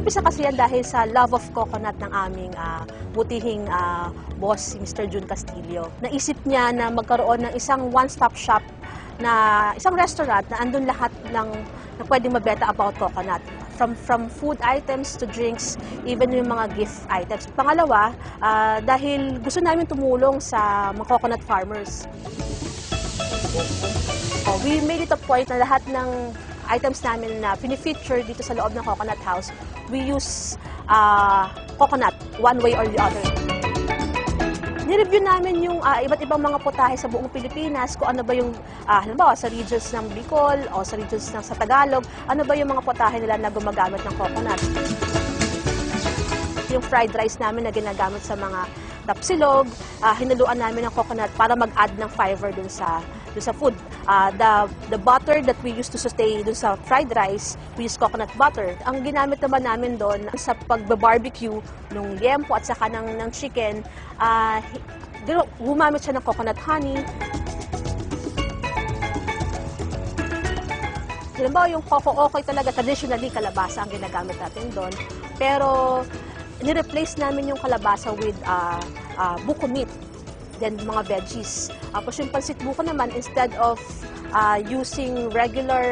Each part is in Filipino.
Nag-umpisa kasi yan dahil sa love of coconut ng aming butihing boss, si Mr. Jun Castillo. Naisip niya na magkaroon ng isang one-stop shop na isang restaurant na andun lahat ng na pwedeng mabenta about coconut. From food items to drinks, even yung mga gift items. Pangalawa, dahil gusto namin tumulong sa mga coconut farmers. We made it a point na lahat ng items namin na pinifeature dito sa loob ng Coconut House, we use coconut one way or the other. Nireview namin yung iba't ibang mga putahe sa buong Pilipinas, kung ano ba yung, halimbawa sa regions ng Bicol o sa regions ng sa Tagalog, ano ba yung mga putahe nila na gumagamit ng coconut. Yung fried rice namin na ginagamit sa mga tapsilog, hinaluan namin ng coconut para mag-add ng fiber dun sa food. The butter that we used to saute dun sa fried rice, we use coconut butter. Ang ginamit naman namin doon sa pagbe-barbecue ng liempo at saka ng chicken, gumamit siya ng coconut honey. Halimbawa, yung coco okay talaga, traditionally kalabasa ang ginagamit natin doon. Pero ni-replace namin yung kalabasa with buko meat, then mga veggies. Tapos yung pansit buko naman, instead of using regular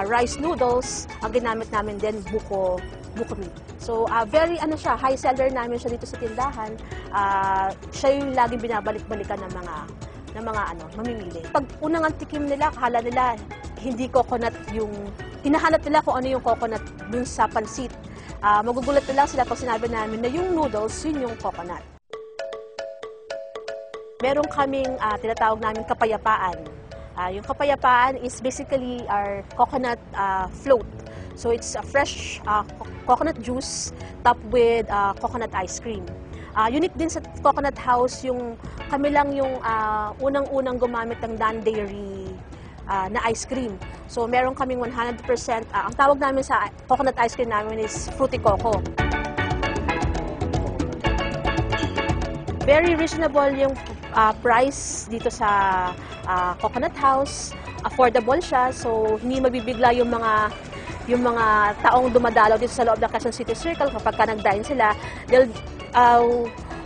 rice noodles, ang ginamit namin din buko meat. So very high seller namin siya dito sa tindahan. Siya yung laging binabalik-balikan ng mga mamimili. Pag unang tikim nila, akala nila hindi coconut yung hinahanap nila kung ano yung coconut dun sa pansit. Magugulat na lang sila pag sinabi namin na yung noodles, yun yung coconut. Meron kaming tinatawag namin kapayapaan. Yung kapayapaan is basically our coconut float. So it's a fresh coconut juice topped with coconut ice cream. Unique din sa Coconut House yung kami lang yung unang-unang gumamit ng Dan Dairy na ice cream. So meron kaming 100%, ang tawag namin sa coconut ice cream namin is Fruity Coco. Very reasonable yung price dito sa Coconut House. Affordable siya, so hindi mabibigla yung mga taong dumadalaw dito sa loob ng Quezon City Circle kapag nag-dine sila.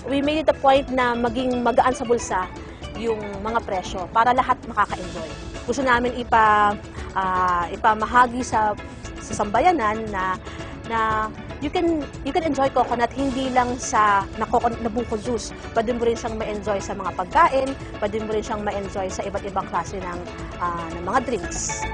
We made it a point na maging magaan sa bulsa yung mga presyo para lahat makaka-enjoy. Gusto namin ipamahagi sa sambayanan na you can enjoy coconut hindi lang sa na buko juice. Pwede mo rin siyang ma-enjoy sa mga pagkain, pwede mo rin siyang ma-enjoy sa iba't ibang klase ng mga drinks.